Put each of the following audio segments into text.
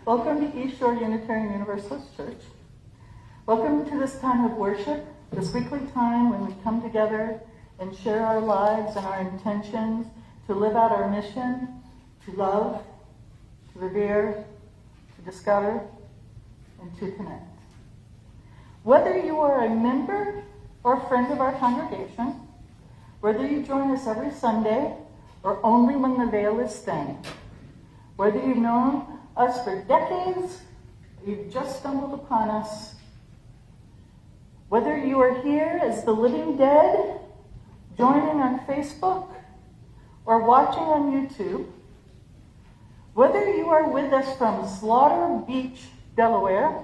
Welcome to East Shore Unitarian Universalist Church. Welcome to this time of worship, this weekly time when we come together and share our lives and our intentions to live out our mission, to love, to revere, to discover, and to connect. Whether you are a member or a friend of our congregation, whether you join us every Sunday or only when the veil is thin, whether you've known us for decades, or you've just stumbled upon us, whether you are here as the living dead, joining on Facebook, or watching on YouTube, whether you are with us from Slaughter Beach, Delaware,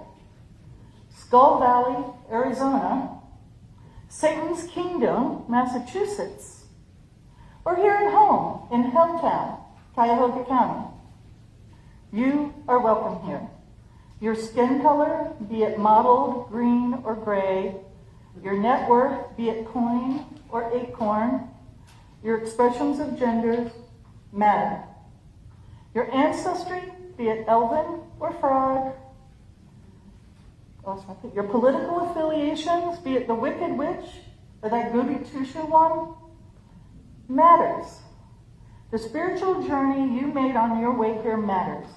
Skull Valley, Arizona, Satan's Kingdom, Massachusetts, or here at home in Helltown, Cuyahoga County, you are welcome here. Your skin color, be it mottled, green, or gray, your net worth, be it coin or acorn, your expressions of genders matter. Your ancestry, be it elven or frog, your political affiliations, be it the Wicked Witch or that Goody Two-Shoe one, matters. The spiritual journey you made on your way here matters.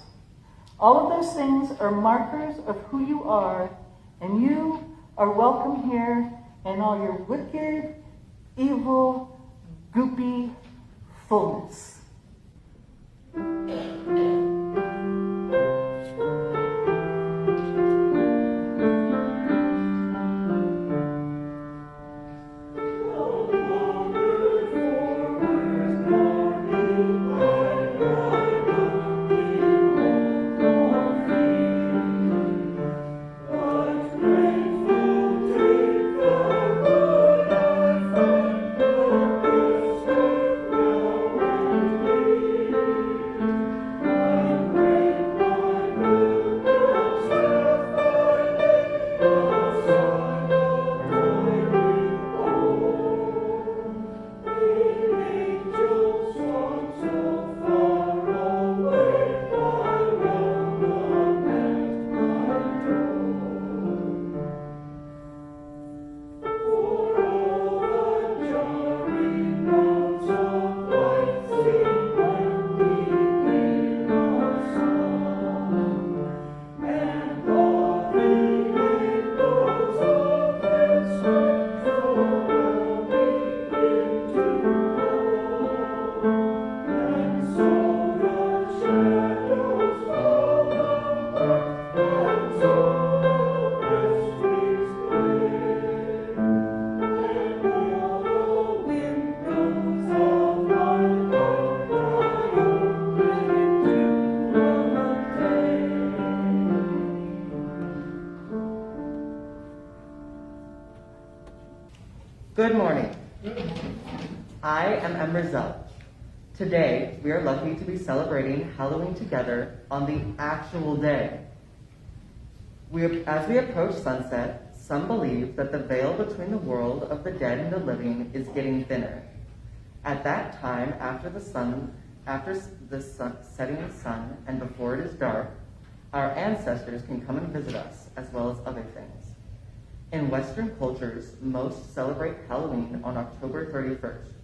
All of those things are markers of who you are, and you are welcome here in all your wicked, evil, goopy fullness. I am Emrizel. Today, we are lucky to be celebrating Halloween together on the actual day. As we approach sunset, some believe that the veil between the world of the dead and the living is getting thinner. At that time, after the setting sun and before it is dark, our ancestors can come and visit us, as well as other things. In Western cultures, most celebrate Halloween on October 31st.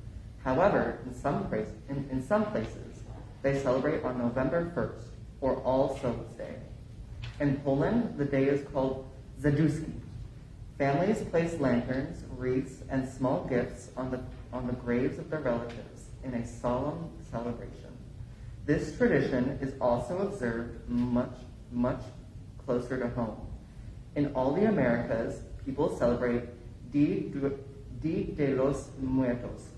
However, in some places, they celebrate on November 1st, or All Souls Day. In Poland, the day is called Zaduski. Families place lanterns, wreaths, and small gifts on the graves of their relatives in a solemn celebration. This tradition is also observed much closer to home. In all the Americas, people celebrate Dia de los Muertos,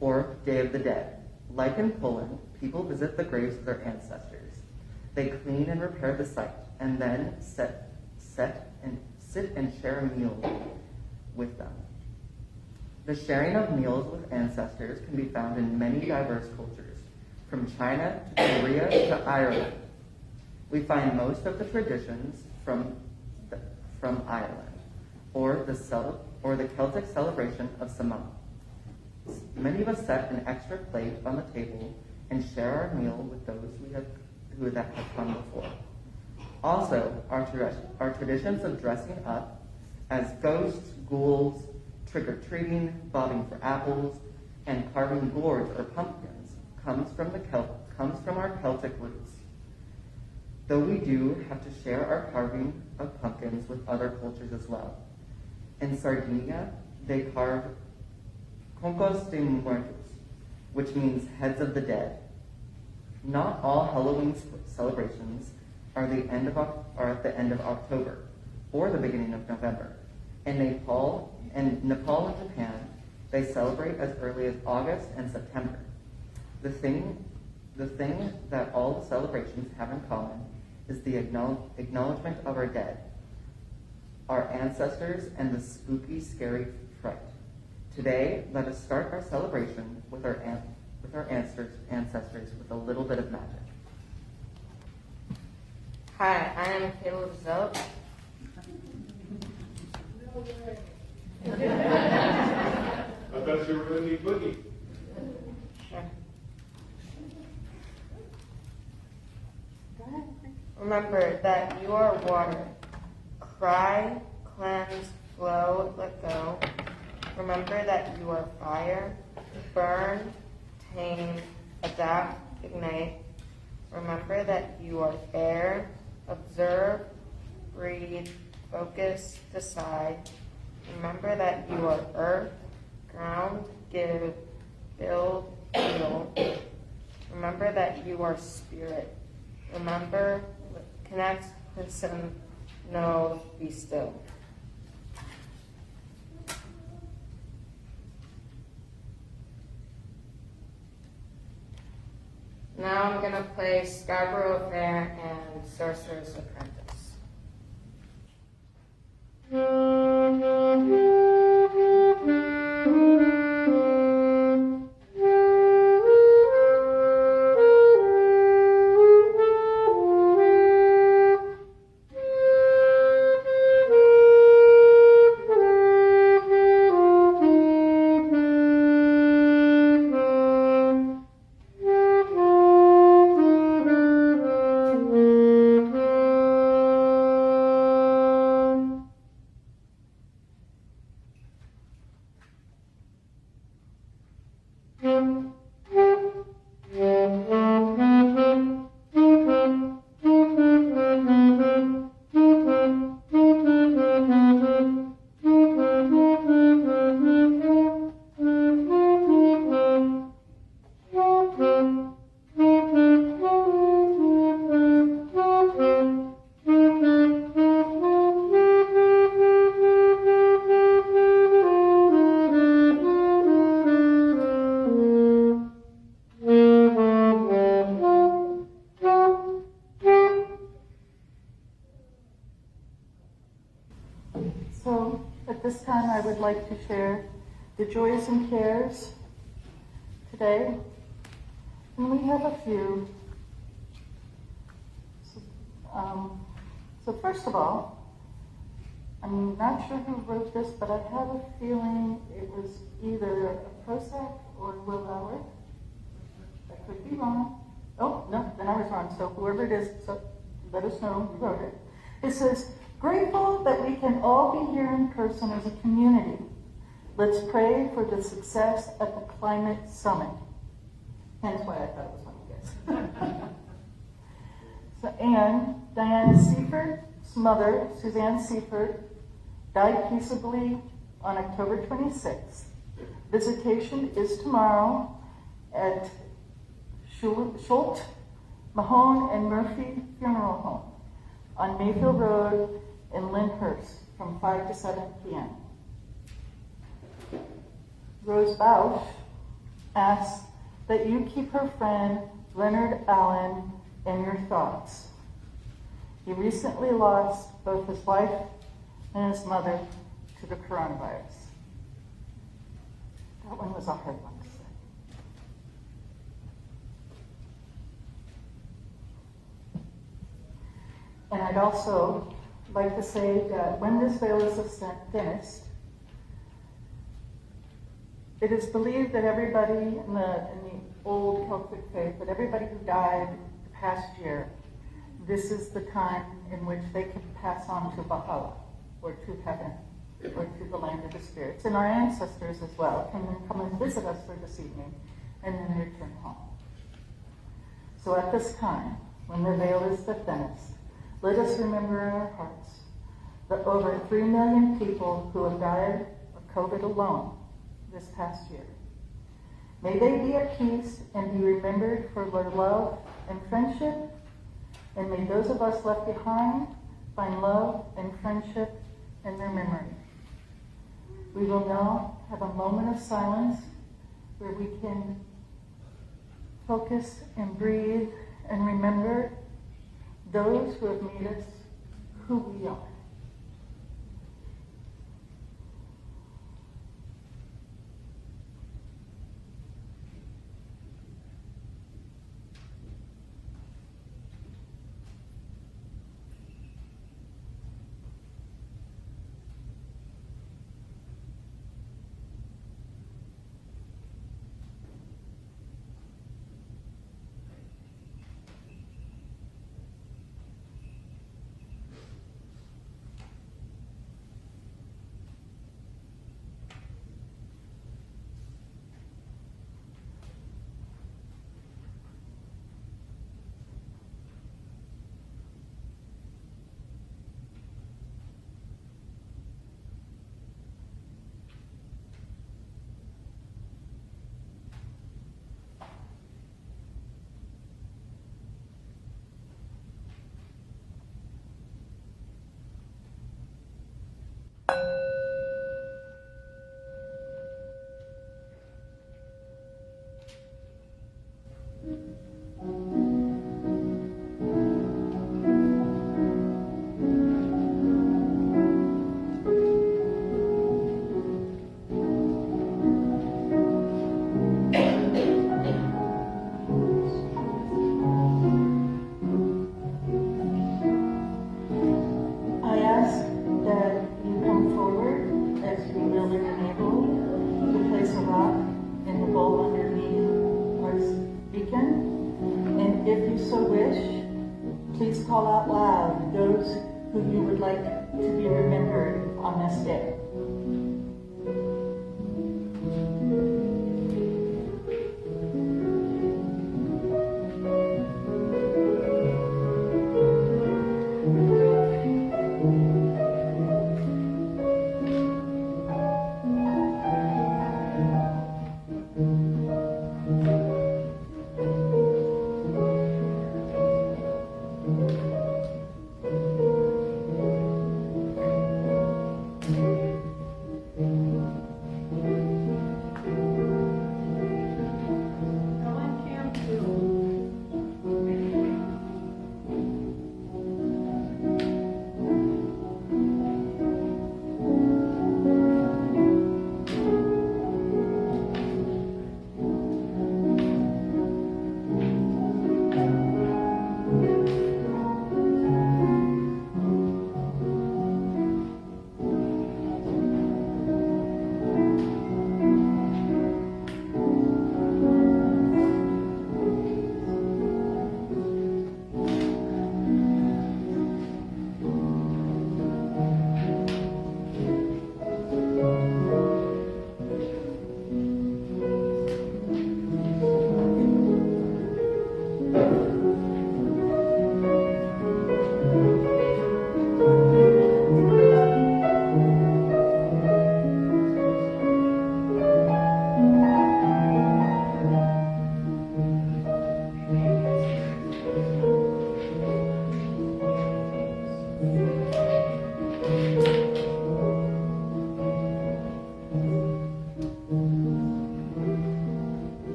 or Day of the Dead. Like in Poland, people visit the graves of their ancestors. They clean and repair the site, and then sit and share a meal with them. The sharing of meals with ancestors can be found in many diverse cultures, from China to Korea to Ireland. We find most of the traditions from Ireland, or the Celtic celebration of Samhain. Many of us set an extra plate on the table and share our meal with those who have come before. Also, our traditions of dressing up as ghosts, ghouls, trick-or-treating, bobbing for apples, and carving gourds or pumpkins comes from our Celtic roots. Though we do have to share our carving of pumpkins with other cultures as well. In Sardinia, they carve Concos de Muertos, which means heads of the dead. Not all Halloween celebrations are at the end of October or the beginning of November. In Nepal and Japan, they celebrate as early as August and September. The thing that all the celebrations have in common is the acknowledgement of our dead, our ancestors, and the spooky, scary fright. Today, let us start our celebration with our ancestors with a little bit of magic. Hi, I am Caleb Zoe. I thought you were going to be Boogie. Sure. Remember that you are water. Cry, cleanse, flow, let go. Remember that you are fire. Burn, tame, adapt, ignite. Remember that you are air. Observe, breathe, focus, decide. Remember that you are earth, ground, give, build, heal. Remember that you are spirit. Remember, connect, listen, know, be still. Now I'm going to play Scarborough Fair and Sorcerer's Apprentice. So, at this time, I would like to share the joys and cares today? And we have a few. So first of all, I'm not sure who wrote this, but I have a feeling it was either a Prozac or Will Howard. I could be wrong. Oh, no, then I was wrong. So whoever it is, so let us know who wrote it. It says, grateful that we can all be here in person as a community. Let's pray for the success at the climate summit. Hence why I thought it was one of you guys. So, and Diane Seifert's mother, Suzanne Seifert, died peaceably on October 26th. Visitation is tomorrow at Schultz, Mahone, and Murphy Funeral Home on Mayfield Road in Lyndhurst from 5 to 7 p.m. Rose Bausch asks that you keep her friend Leonard Allen in your thoughts. He recently lost both his wife and his mother to the coronavirus. That one was a hard one to say. And I'd also like to say that when this veil is thinnest, it is believed that everybody in the old Celtic faith, that everybody who died the past year, this is the time in which they can pass on to Valhalla, or to heaven, or to the land of the spirits. And our ancestors as well can then come and visit us for this evening, and then return home. So at this time, when the veil is the thinnest, let us remember in our hearts the over 3 million people who have died of COVID alone this past year. May they be at peace and be remembered for their love and friendship, and may those of us left behind find love and friendship in their memory. We will now have a moment of silence where we can focus and breathe and remember those who have made us who we are. Please call out loud those who you would like to be remembered on this day.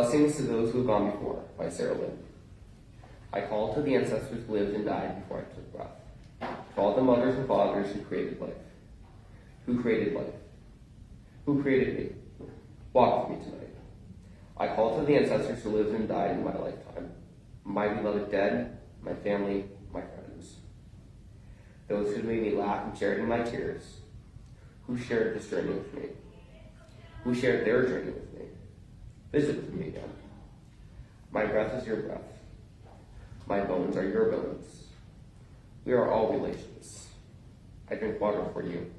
Blessings to those who have gone before, by Sarah Lynn. I call to the ancestors who lived and died before I took breath. To all the mothers and fathers who created life. Who created life? Who created me? Walk with me tonight. I call to the ancestors who lived and died in my lifetime. My beloved dead, my family, my friends. Those who made me laugh and shared in my tears. Who shared this journey with me? Who shared their journey with me? Visit with me again. My breath is your breath. My bones are your bones. We are all relations. I drink water for you.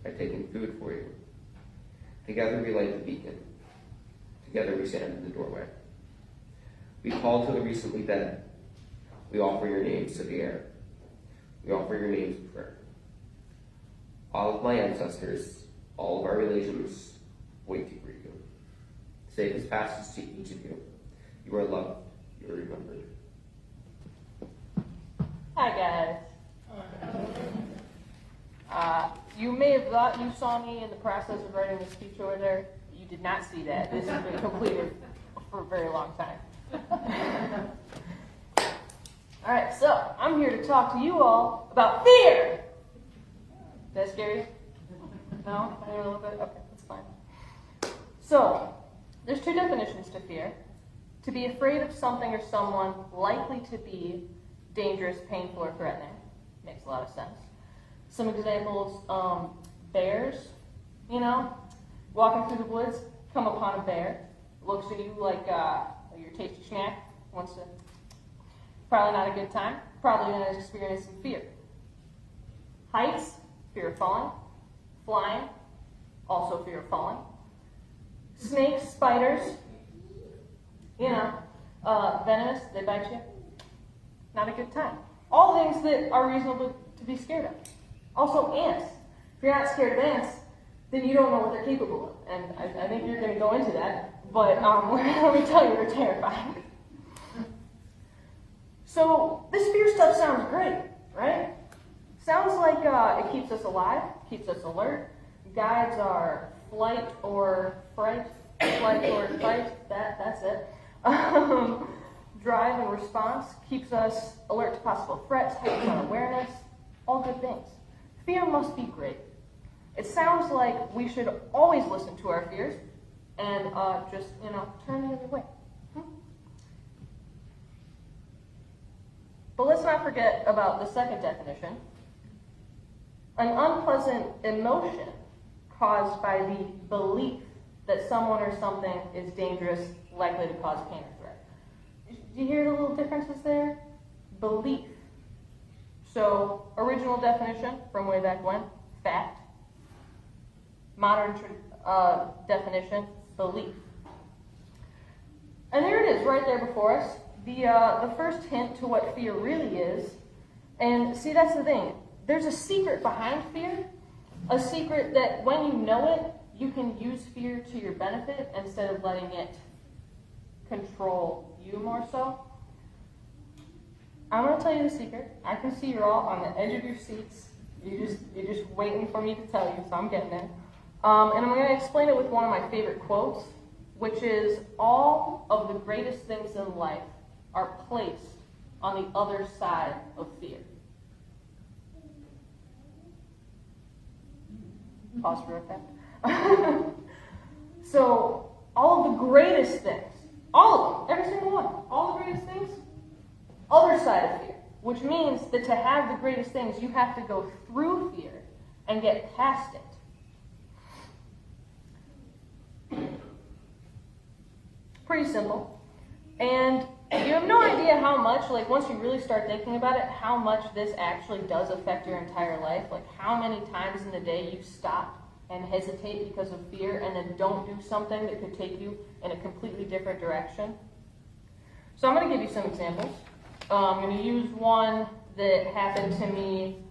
I take in food for you. Together we light the beacon. Together we stand in the doorway. We call to the recently dead. We offer your names to the air. We offer your names in prayer. All of my ancestors, all of our relations, wait to greet you. Say this passage to each of you. You are loved. You are remembered. Hi, guys. You may have thought you saw me in the process of writing the speech over there. You did not see that. This has been completed for a very long time. All right, so I'm here to talk to you all about fear. Is that scary? No? A little bit? Okay, that's fine. So, there's two definitions to fear. To be afraid of something or someone likely to be dangerous, painful, or threatening. Makes a lot of sense. Some examples, bears, walking through the woods, come upon a bear, looks at you like your tasty snack, wants to, probably not a good time, probably going to experience some fear. Heights, fear of falling. Flying, also fear of falling. Snakes, spiders, venomous, they bite you. Not a good time. All things that are reasonable to be scared of. Also ants. If you're not scared of ants, then you don't know what they're capable of. And I think you're going to go into that, but let me tell you, they're terrifying. So this fear stuff sounds great, right? Sounds like it keeps us alive, keeps us alert, guides our flight or fright, that's it. Drive and response, keeps us alert to possible threats, heightens our awareness, all good things. Fear must be great. It sounds like we should always listen to our fears and just, turn the other way. But let's not forget about the second definition. An unpleasant emotion caused by the belief that someone or something is dangerous, likely to cause pain or threat. Do you hear the little differences there? Belief. So, original definition from way back when, fact. Modern definition, belief. And there it is, right there before us. The first hint to what fear really is. And see, that's the thing. There's a secret behind fear. A secret that when you know it, you can use fear to your benefit instead of letting it control you more so. I'm going to tell you the secret. I can see you're all on the edge of your seats. You're just waiting for me to tell you, so I'm getting it. And I'm going to explain it with one of my favorite quotes, which is, all of the greatest things in life are placed on the other side of fear. Pause for effect. So, all of the greatest things, all of them, every single one, all the greatest things, other side of fear, which means that to have the greatest things, you have to go through fear and get past it. Pretty simple. And you have no idea how much, once you really start thinking about it, how much this actually does affect your entire life. How many times in the day you stop and hesitate because of fear and then don't do something that could take you in a completely different direction. So I'm going to give you some examples. I'm going to use one that happened to me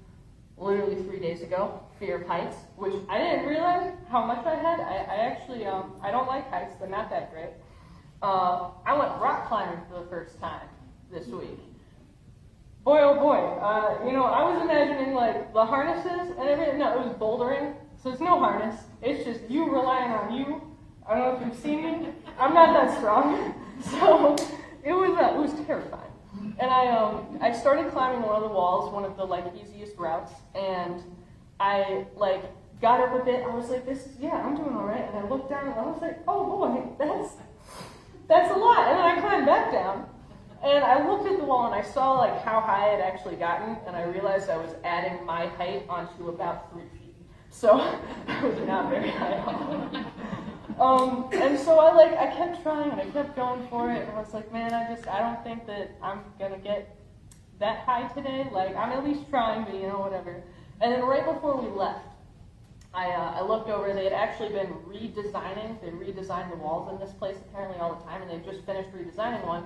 literally 3 days ago, fear of heights, which I didn't realize how much I had. I actually, I don't like heights, they're not that great. I went rock climbing for the first time this week. Boy, oh boy, I was imagining the harnesses and everything. No, it was bouldering, so it's no harness. It's just you relying on you. I don't know if you've seen me. I'm not that strong. So it was terrifying. And I started climbing one of the walls, one of the like easiest routes, and I like got up a bit. I was like, I'm doing all right. And I looked down and I was like, oh boy, that's a lot. And then I climbed back down. And I looked at the wall and I saw like how high it actually gotten, and I realized I was adding my height onto about 3 feet. So I was not very high up. And so I kept trying and I kept going for it, and I was like, man, I don't think that I'm gonna get that high today. Like, I'm at least trying, but whatever. And then right before we left, I looked over. They had actually been redesigning. They redesigned the walls in this place apparently all the time, and they just finished redesigning one.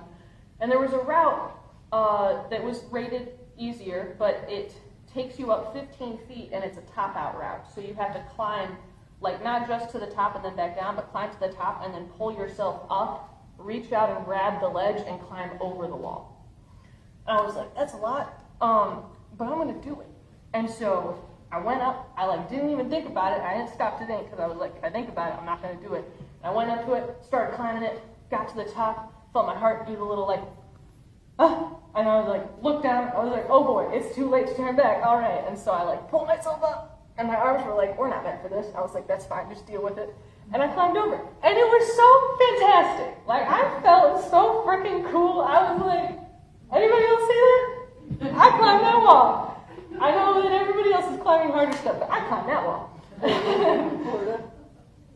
And there was a route that was rated easier, but it takes you up 15 feet, and it's a top-out route. So you have to climb, like not just to the top and then back down, but climb to the top and then pull yourself up, reach out and grab the ledge, and climb over the wall. And I was like, that's a lot, but I'm going to do it. And so I went up. I didn't even think about it. I didn't stop to think because I was like, if I think about it, I'm not going to do it. And I went up to it, started climbing it, got to the top, felt my heart do the little and I was like, looked down, I was like, oh boy, it's too late to turn back, all right. And so I pulled myself up, and my arms were like, we're not meant for this. I was like, that's fine, just deal with it. And I climbed over, and it was so fantastic. I felt so freaking cool. I was like, anybody else see that? I climbed that wall. I know that everybody else is climbing harder stuff, but I climbed that wall. Florida,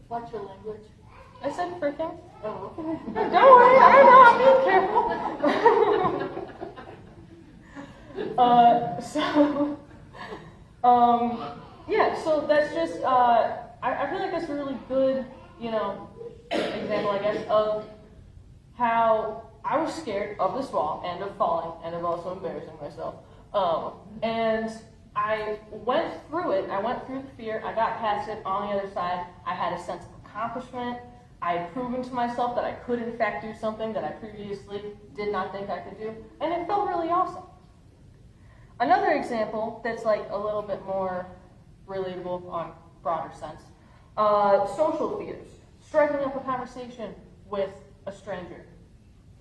watch your language. I said freaking. Oh, okay. Don't worry, I know, I'm being careful. So that's just, I feel like that's a really good, example, I guess, of how I was scared of this wall and of falling and of also embarrassing myself. And I went through it, I went through the fear, I got past it. On the other side, I had a sense of accomplishment. I had proven to myself that I could in fact do something that I previously did not think I could do, and it felt really awesome. Another example that's a little bit more relatable on a broader sense, social fears. Striking up a conversation with a stranger.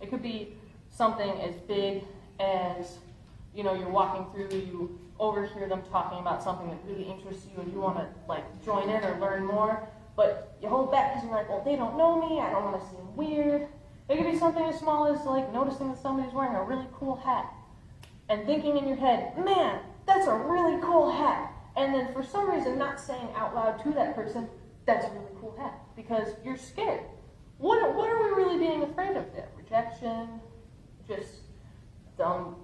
It could be something as big as, you're walking through, you overhear them talking about something that really interests you and you want to join in or learn more, but you hold back because you're like, well, they don't know me, I don't want to seem weird. It could be something as small as noticing that somebody's wearing a really cool hat and thinking in your head, man, that's a really cool hat. And then for some reason not saying out loud to that person, that's a really cool hat, because you're scared. What are we really being afraid of there? Rejection? Just them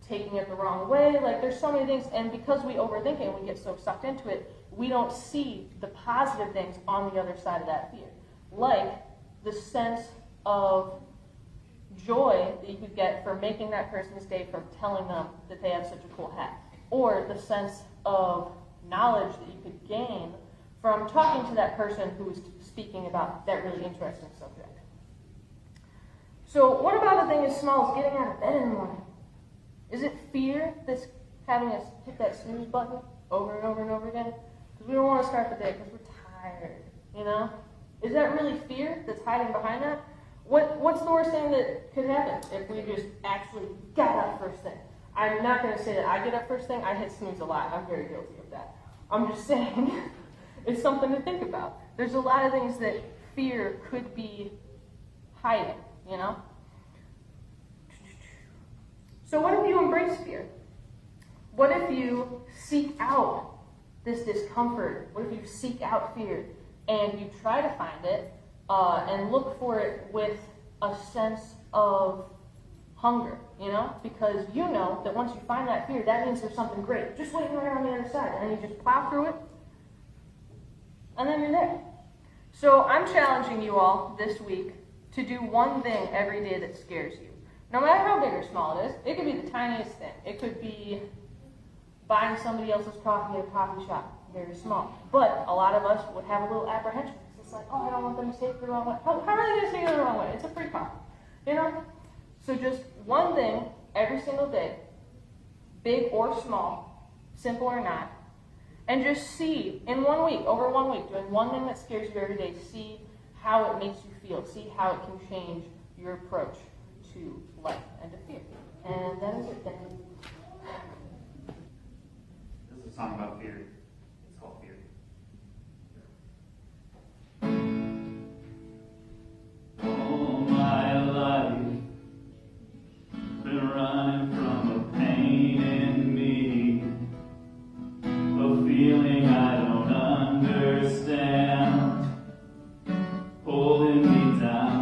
taking it the wrong way? There's so many things, and because we overthink it and we get so sucked into it, we don't see the positive things on the other side of that fear. Like the sense of joy that you could get from making that person's day from telling them that they have such a cool hat. Or the sense of knowledge that you could gain from talking to that person who is speaking about that really interesting subject. So what about a thing as small as getting out of bed in the morning? Is it fear that's having us hit that snooze button over and over and over again? Because we don't want to start the day because we're tired, Is that really fear that's hiding behind that? What's the worst thing that could happen if we just actually got up first thing? I'm not going to say that I get up first thing. I hit snooze a lot. I'm very guilty of that. I'm just saying it's something to think about. There's a lot of things that fear could be hiding, So what if you embrace fear? What if you seek out this discomfort? What if you seek out fear and you try to find it and look for it with a sense of hunger, because you know that once you find that fear, that means there's something great just waiting right on the other side, and then you just plow through it, and then you're there. So I'm challenging you all this week to do one thing every day that scares you. No matter how big or small it is. It could be the tiniest thing. It could be buying somebody else's coffee at a coffee shop. Very small. But a lot of us would have a little apprehension. It's like, oh, I don't want them to take it the wrong way. How are they going to take it the wrong way? It's a free coffee. So just one thing every single day, big or small, simple or not, and just see in 1 week, over 1 week, doing one thing that scares you every day, see how it makes you feel. See how it can change your approach to life and to fear. And that is it then. This is a song about fear. It's called Fear. All my life, been running from a pain in me, a feeling I don't understand, holding me down.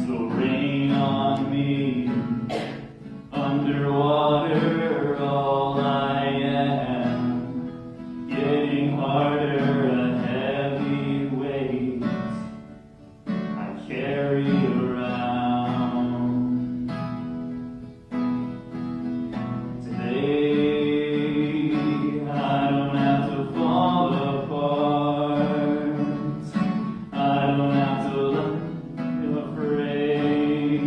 So rain on me, underwater, all I am, getting harder, a heavy weight I carry around. Today, I don't have to fall apart, I don't have to look afraid,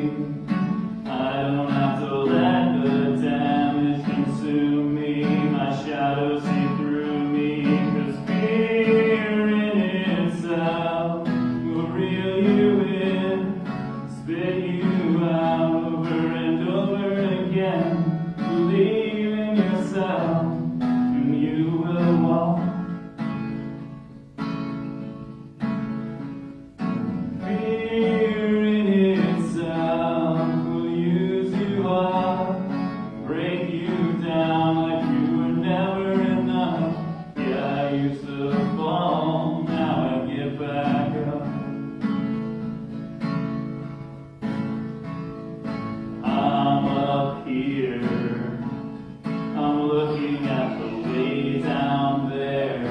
I don't have to let the damage consume me, my shadow see through me, 'cause fear in itself will reel you in, spit you out over and over again. Believe in yourself and you will walk. Fear in itself will use you up, break you down like you were never enough. Yeah, I used to fall, now I get back up. I'm up here, I'm looking at the way down there,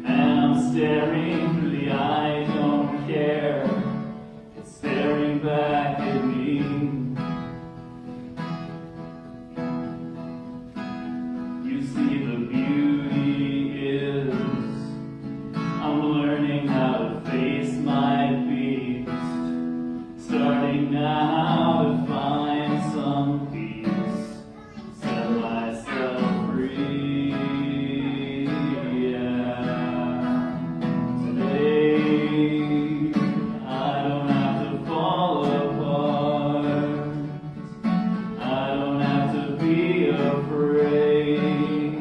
and I'm staring through the I don't care. It's staring back at me. You see, the beauty is I'm learning how to face my beast, starting now to find some peace, set myself free. Yeah. Today, I don't have to fall apart, I don't have to be afraid,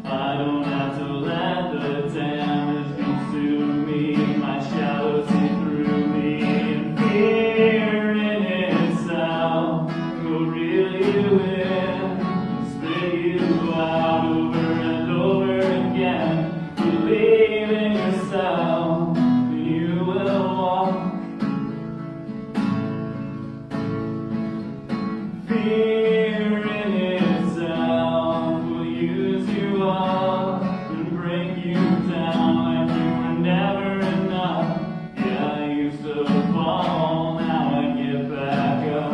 I don't have to let the damage consume me, my shadow see through me, and fear in itself will reel you in, spit you out over and over again. Believe in yourself, and you will walk. Fear in itself will use you up and break you down like you were never enough. Yeah, I used to fall, now I get back up.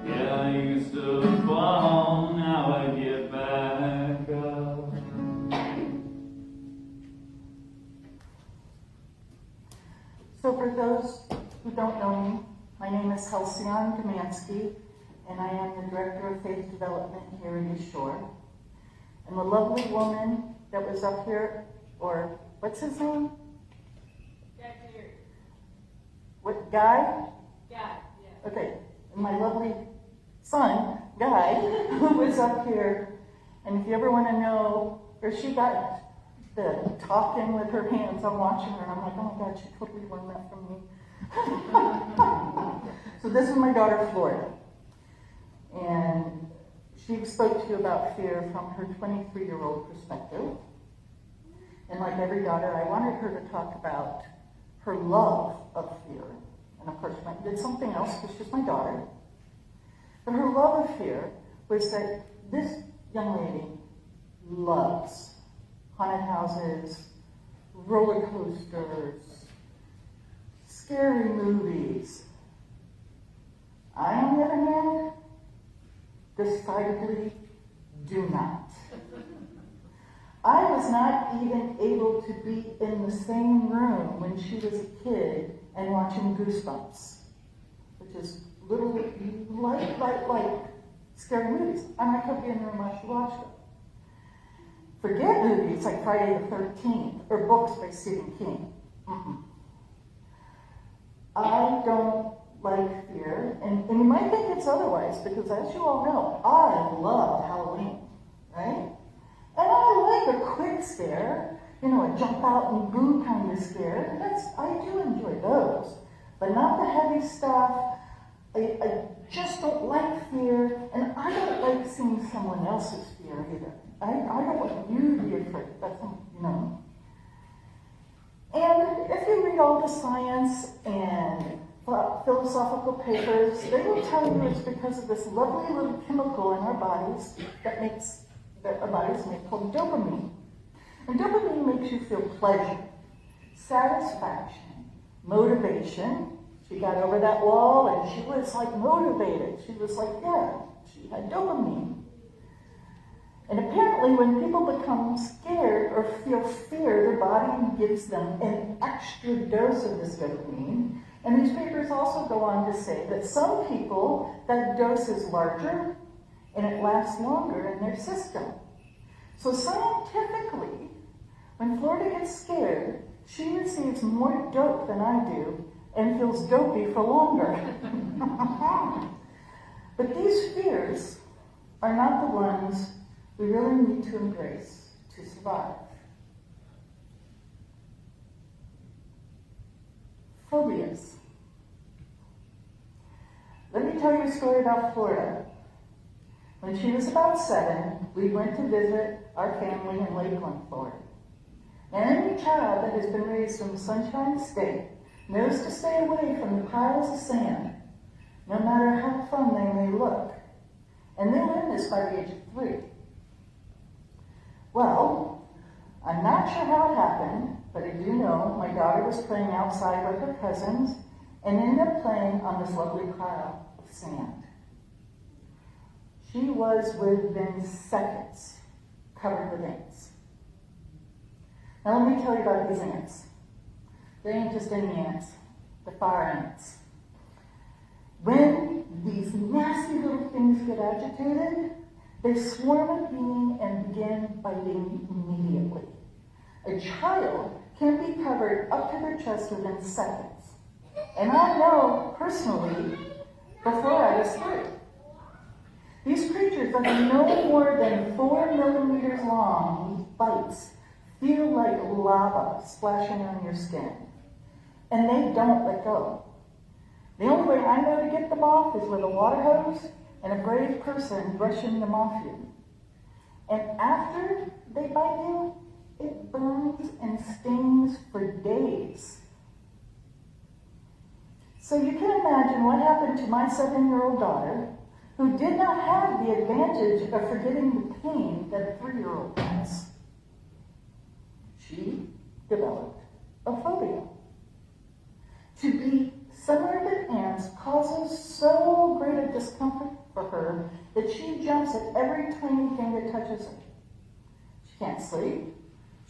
Yeah, I used to fall, now I get back up. So for those who don't know me, my name is Halcyon Domansky, and I am the Director of Faith Development here at East Shore. And the lovely woman that was up here, or what's his name? What, Guy? Yeah, yeah. Okay, and my lovely son, Guy, who was up here. And if you ever want to know where she got the talking with her hands, I'm watching her and I'm like, oh my God, she totally learned that from me. So this is my daughter, Florida. And she spoke to you about fear from her 23-year-old perspective. And like every daughter, I wanted her to talk about her love of fear. And of course, I did something else because she's my daughter. But her love of fear was that this young lady loves haunted houses, roller coasters, scary movies. I, on the other hand, decidedly do not. I was not even able to be in the same room when she was a kid and watching Goosebumps, which is little light scary movies. I might come in the room while she watched them. Forget movies like Friday the 13th or books by Stephen King. Mm-mm. I don't like fear, and you might think it's otherwise, because as you all know, I love Halloween, right? And I like a quick scare, a jump out and boo kind of scare. I do enjoy those, but not the heavy stuff. I just don't like fear, and I don't like seeing someone else's fear either. I don't want you to be afraid. And if you read all the science and philosophical papers, they will tell you it's because of this lovely little chemical in our bodies that our bodies make called dopamine. And dopamine makes you feel pleasure, satisfaction, motivation. She got over that wall and she was like motivated. She was like, she had dopamine. And apparently when people become scared or feel fear, their body gives them an extra dose of this dopamine. And these papers also go on to say that some people, that dose is larger and it lasts longer in their system. So scientifically, when Florida gets scared, she receives more dope than I do and feels dopey for longer. But these fears are not the ones we really need to embrace to survive. Phobias. Let me tell you a story about Florida. When she was about 7, we went to visit our family in Lakeland, Florida. And any child that has been raised in the Sunshine State knows to stay away from the piles of sand, no matter how fun they may look. And they learn this by the age of 3. Well, I'm not sure how it happened, but I do know my daughter was playing outside with her cousins and ended up playing on this lovely pile of sand. She was within seconds covered with ants. Now let me tell you about these ants. They ain't just any ants, they're fire ants. When these nasty little things get agitated, they swarm a being and begin biting immediately. A child can be covered up to their chest within seconds. And I know personally, before I was 3. These creatures that are no more than 4 millimeters long, these bites, feel like lava splashing on your skin. And they don't let go. The only way I know to get them off is with a water hose and a brave person brushing them off you. And after they bite you, it burns and stings for days. So you can imagine what happened to my 7-year-old daughter, who did not have the advantage of forgetting the pain that a 3-year-old has. She developed a phobia. To be surrounded by ants causes so great a discomfort for her that she jumps at every tiny thing that touches her. She can't sleep.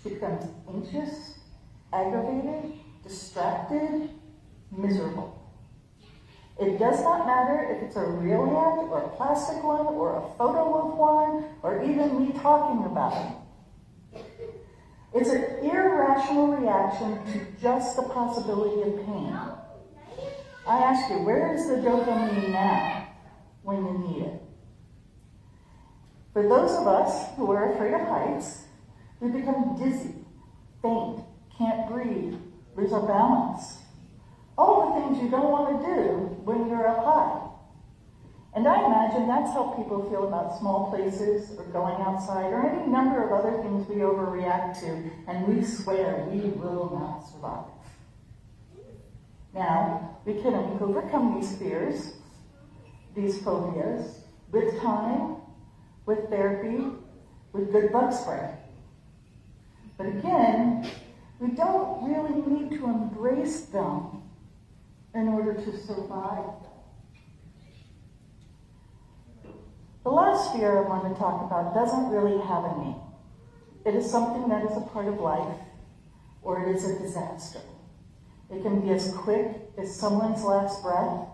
She becomes anxious, aggravated, distracted, miserable. It does not matter if it's a real ant or a plastic one or a photo of one or even me talking about it. It's an irrational reaction to just the possibility of pain. I ask you, where is the dopamine now when you need it? For those of us who are afraid of heights, we become dizzy, faint, can't breathe, lose our balance. All the things you don't want to do when you're up high. And I imagine that's how people feel about small places or going outside or any number of other things we overreact to, and we swear we will not survive. Now, we can overcome these fears, these phobias, with time, with therapy, with good bug spray. But again, we don't really need to embrace them in order to survive them. The last fear I want to talk about doesn't really have a name. It is something that is a part of life, or it is a disaster. It can be as quick as someone's last breath,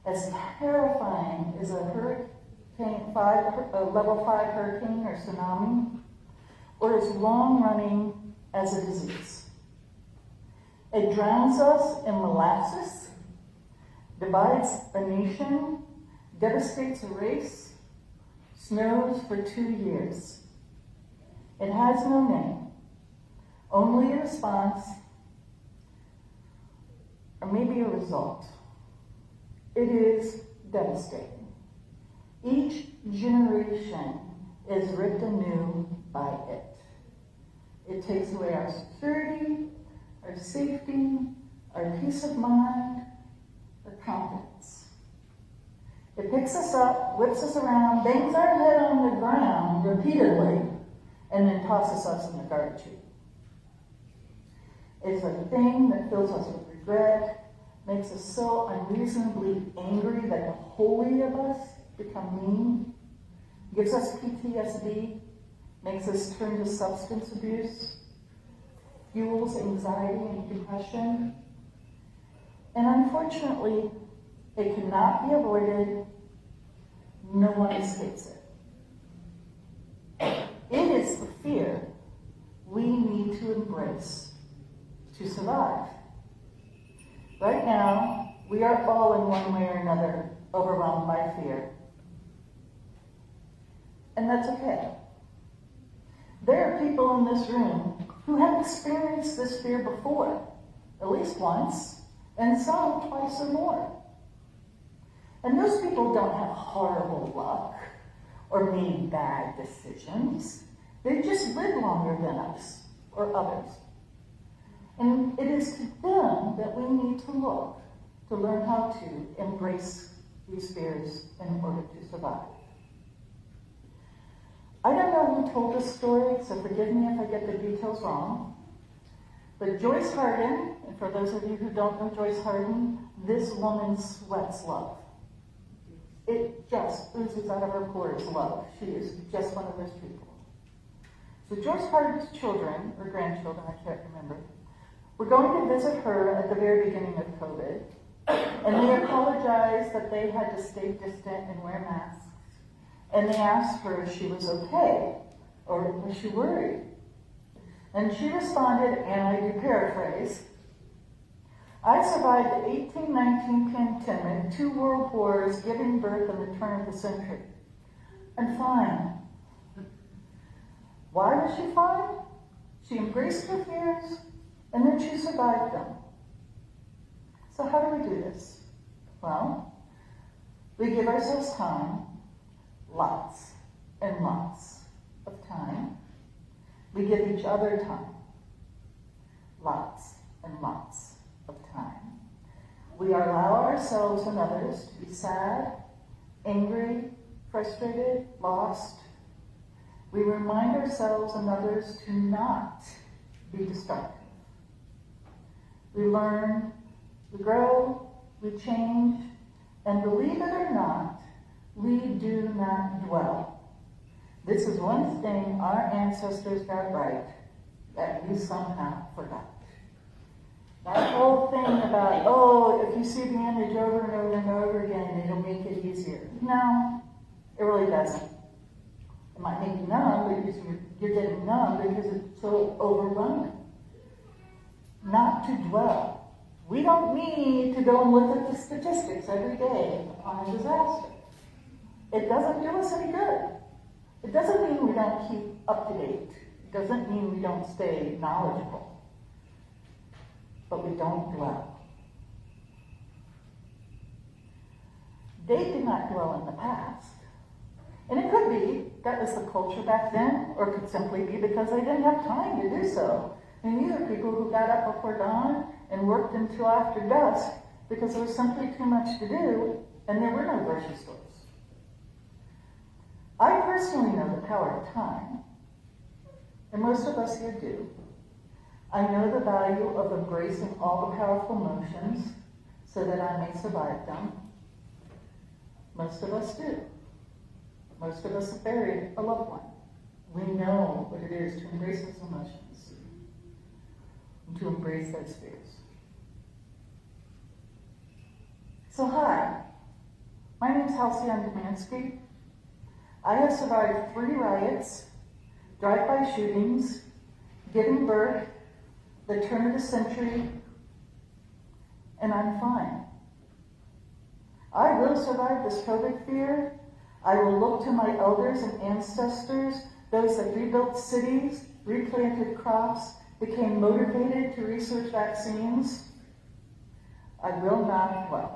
as terrifying as a hurricane, level 5 hurricane or tsunami, or as long-running as a disease. It drowns us in molasses, divides a nation, devastates a race, snows for 2 years. It has no name, only a response, or maybe a result. It is devastating. Each generation is ripped anew by it. It takes away our security, our safety, our peace of mind, our confidence. It picks us up, whips us around, bangs our head on the ground repeatedly, and then tosses us in the garbage heap. It is a thing that fills us with regret, makes us so unreasonably angry that the holy of us become mean, gives us PTSD, makes us turn to substance abuse, fuels anxiety and depression, and unfortunately, it cannot be avoided. No one escapes it. It is the fear we need to embrace to survive. Right now, we are all in one way or another overwhelmed by fear. And that's okay. There are people in this room who have experienced this fear before, at least once, and some twice or more. And those people don't have horrible luck or made bad decisions. They just live longer than us or others. And it is to them that we need to look to learn how to embrace these fears in order to survive. I don't know who told this story, so forgive me if I get the details wrong. But Joyce Harden, and for those of you who don't know Joyce Harden, this woman sweats love. It just oozes out of her pores love. She is just one of those people. So Joyce Harden's children, or grandchildren, I can't remember, were going to visit her at the very beginning of COVID, and they apologized that they had to stay distant and wear masks. And they asked her if she was okay, or was she worried? And she responded, and I do paraphrase, "I survived the 1819 pandemic, 2 world wars, giving birth in the turn of the century. I'm fine." Why was she fine? She embraced her fears, and then she survived them. So how do we do this? Well, we give ourselves time, lots and lots of time. We give each other time, lots and lots of time. We allow ourselves and others to be sad, angry, frustrated, lost. We remind ourselves and others to not be destructive. We learn, we grow, we change, and believe it or not, we do not dwell. This is one thing our ancestors got right that we somehow forgot. That whole thing about, if you see the image over and over and over again, it'll make it easier. No, it really doesn't. It might make you numb because you're getting numb because it's so overwhelming. Not to dwell. We don't need to go and look at the statistics every day on a disaster. It doesn't do us any good. It doesn't mean we don't keep up to date. It doesn't mean we don't stay knowledgeable. But we don't dwell. They did not dwell in the past. And it could be that was the culture back then, or it could simply be because they didn't have time to do so. And these are people who got up before dawn and worked until after dusk because there was simply too much to do and there were no grocery stores. I personally know the power of time, and most of us here do. I know the value of embracing all the powerful emotions so that I may survive them. Most of us do. Most of us have buried a loved one. We know what it is to embrace those emotions and to embrace those fears. So hi, my name's Halcyon Demansky. I have survived 3 riots, drive-by shootings, giving birth, the turn of the century, and I'm fine. I will survive this COVID fear. I will look to my elders and ancestors, those that rebuilt cities, replanted crops, became motivated to research vaccines. I will not, well.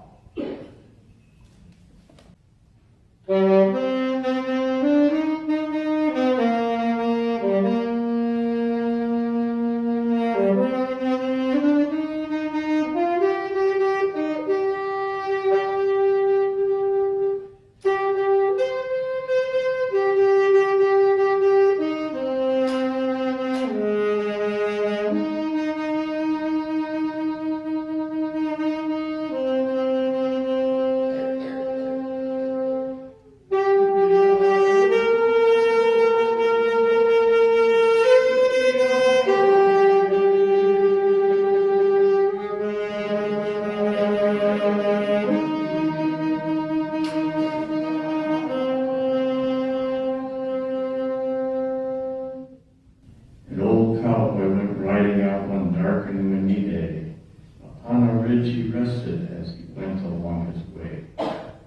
An old cowboy went riding out one dark and windy day. Upon a ridge he rested as he went along his way.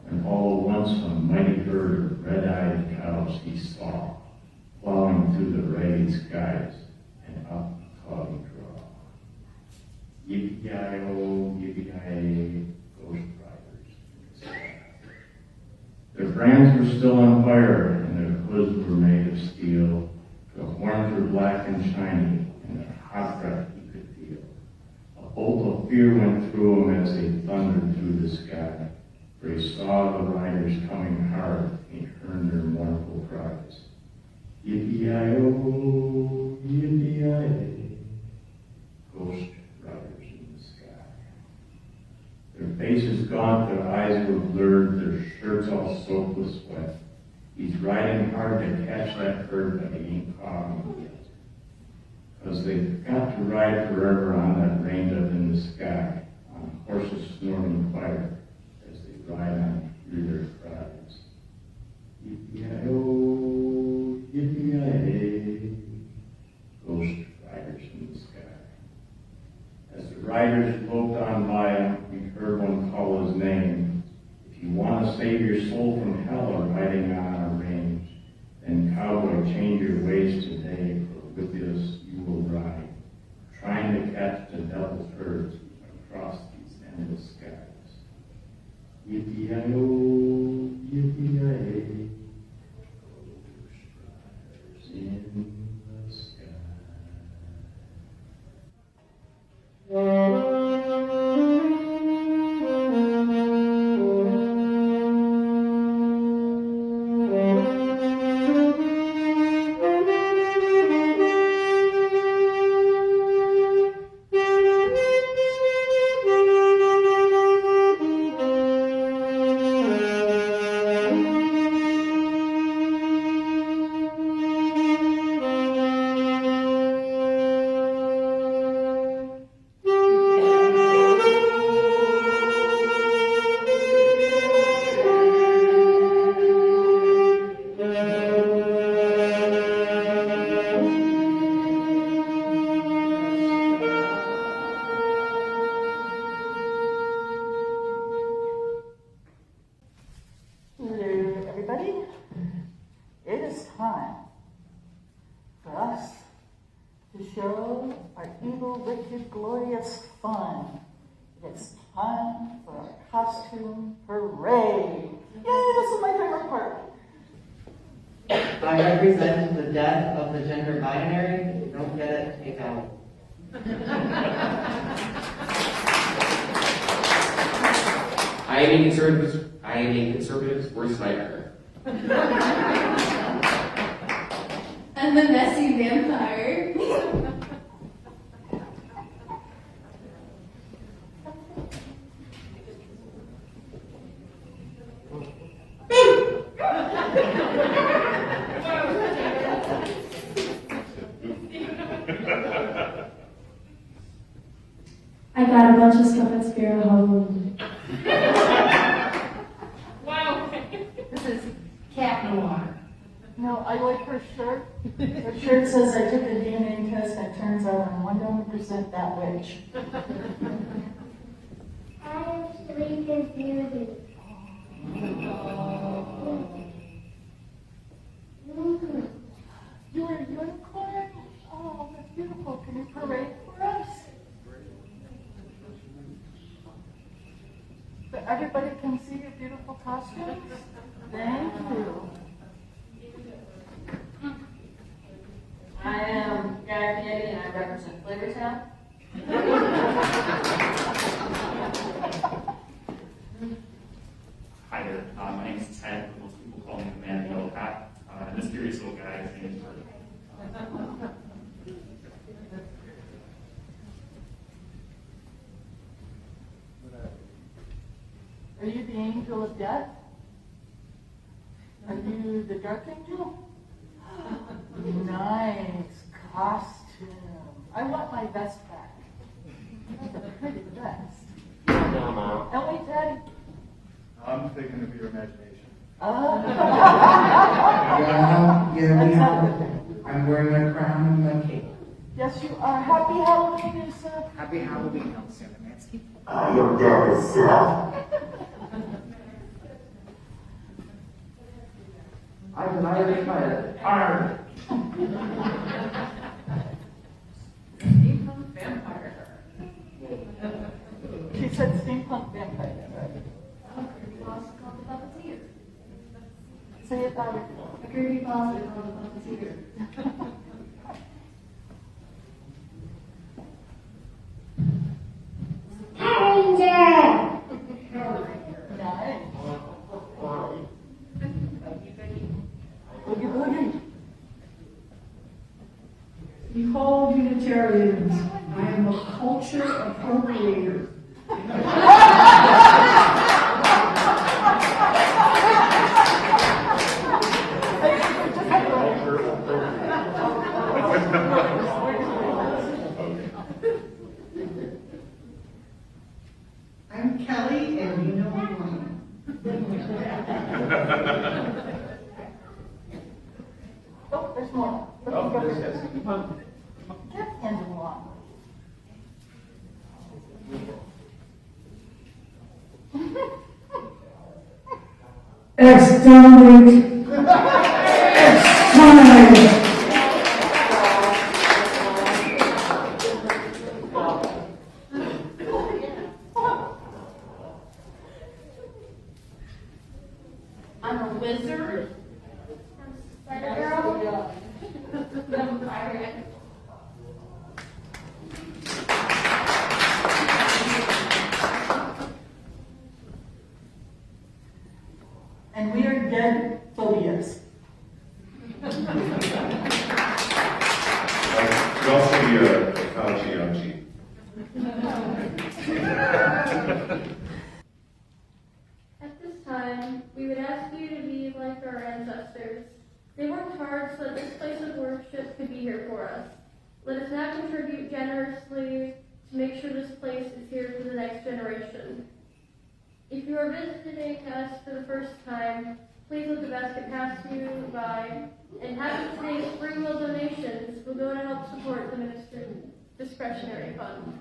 And all at once a mighty herd of red-eyed cows he saw, plowing through the ragged skies and up a cloudy draw. Yippee-yi-o, yippee-yi-ay, ghost riders in the sky. Their brands were still on fire, and their hoods were made of steel. The horns were black and shiny, and their hot breath he could feel. A bolt of fear went through him as they thundered through the sky, for he saw the riders coming hard, and he heard their mournful cries. Yippee-yi-o, yippee-yi-ay, ghost riders in the sky. Their faces gaunt, their eyes were blurred, their shirts all soaked with sweat. He's riding hard to catch that herd, but he ain't caught him yet. 'Cause they've got to ride forever on that range up in the sky, on horses snorting fire as they ride on through their cries. Yippee-yi-o, yippee-yi-ay, ghost riders in the sky. As the riders loped on by him, he heard one call his name. If you want to save your soul from hell or riding on our range, then cowboy, change your ways today, for with us you will ride, trying to catch the devil's herds across these endless skies. Yippee-yi-o, yippee-yi-ay, ghost riders in the sky. show our evil, wicked, glorious fun. It's time for our costume parade. Yay, this is my favorite part. I represent the death of the gender binary. If you don't get it, take out. I am a conservative's worst nightmare. I'm a messy vampire. I got a bunch of stuff at Spirit Halloween. Wow. This is Cat Noir. No, I like her shirt. Her shirt says I took a DNA test and it turns out I'm 100% that witch. I am sleeping beauty. You're a unicorn? Oh, that's beautiful. Can you parade for us? So everybody can see your beautiful costumes? Thank you. I am Guy Fieri and I represent Flavortown. Hi there, my name is Ted, but most people call me the man in the yellow hat. And this curious little guy is named Kirtland. Are you the angel of death? Are you the dark angel? Nice costume. I want my vest back. That's a pretty vest. And wait, Daddy. I'm thinking of your imagination. Oh. Yeah, we have. I'm wearing a crown and a cape. Yes, you are. Happy Halloween, Elsa. Happy Halloween, Elsa Mansky. I am dead, I'm Larry Fire. Arr! Steampunk vampire. She said steampunk vampire. A creepy boss called the puppeteer. Say it louder. A creepy boss called the puppeteer. Ranger! Nice. Boogie boogie. Behold, Unitarians, I am a culture appropriator. I'm Kelly, and you know who I am. Oh, there's more. Oh, yes. Get into one. Exterminate! Exterminate! I'm a wizard. Spider-Girl. I'm a pirate. And we are dead phobias. You also be a Fauci. At this time, we would ask you to be like our ancestors. They worked hard so that this place of worship could be here for us. Let us now contribute generously to make sure this place is here for the next generation. If you are visiting us for the first time, please let the basket pass you by, and half of today's spring will donations will go to help support the minister's discretionary fund.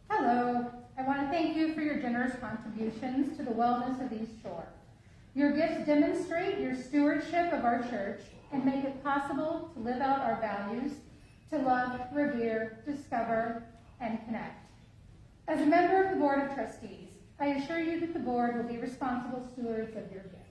Hello. I want to thank you for your generous contributions to the wellness of East Shore. Your gifts demonstrate your stewardship of our church and make it possible to live out our values, to love, revere, discover, and connect. As a member of the Board of Trustees, I assure you that the board will be responsible stewards of your gifts.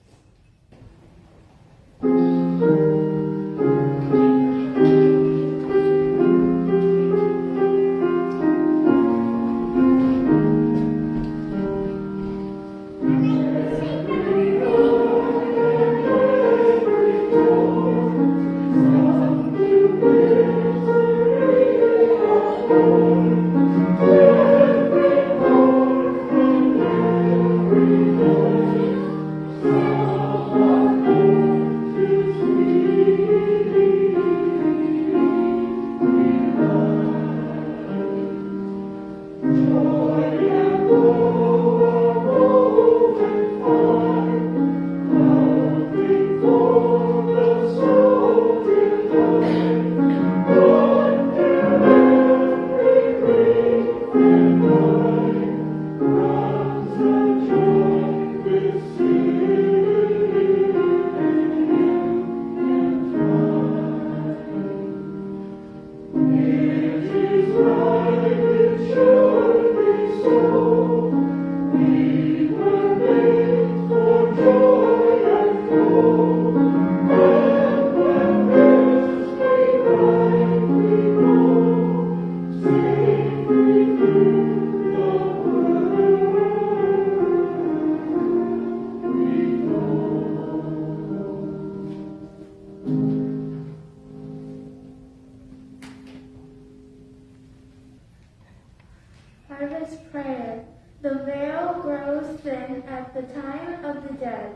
Harvest prayer. The veil grows thin at the time of the dead,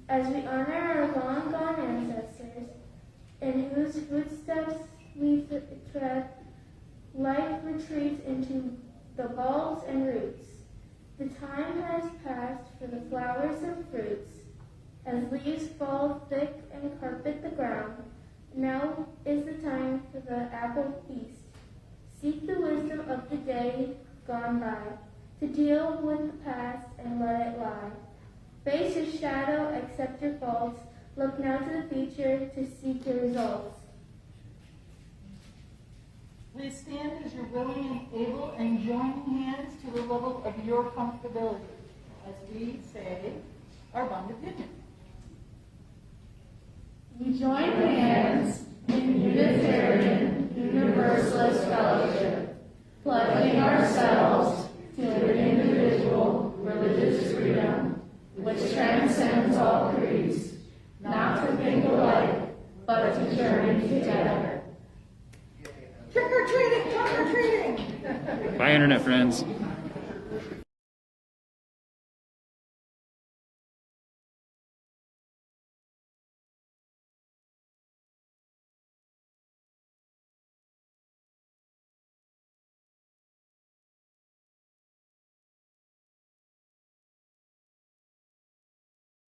as we honor our long-gone ancestors, in whose footsteps we tread. Life retreats into the bulbs and roots. The time has passed for the flowers and fruits, as leaves fall thick and carpet the ground. Now is the time for the apple feast. Seek the wisdom of the day gone by, to deal with the past and let it lie. Face your shadow, accept your faults, look now to the future to seek your results. Please stand as you're willing and able and join hands to the level of your comfortability as we say our bond of union. We join hands in Unitarian Universalist fellowship, pledging ourselves to an individual religious freedom which transcends all creeds, not to think alike, but to journey together. Trick or treating! Trick or treating! Bye, internet friends.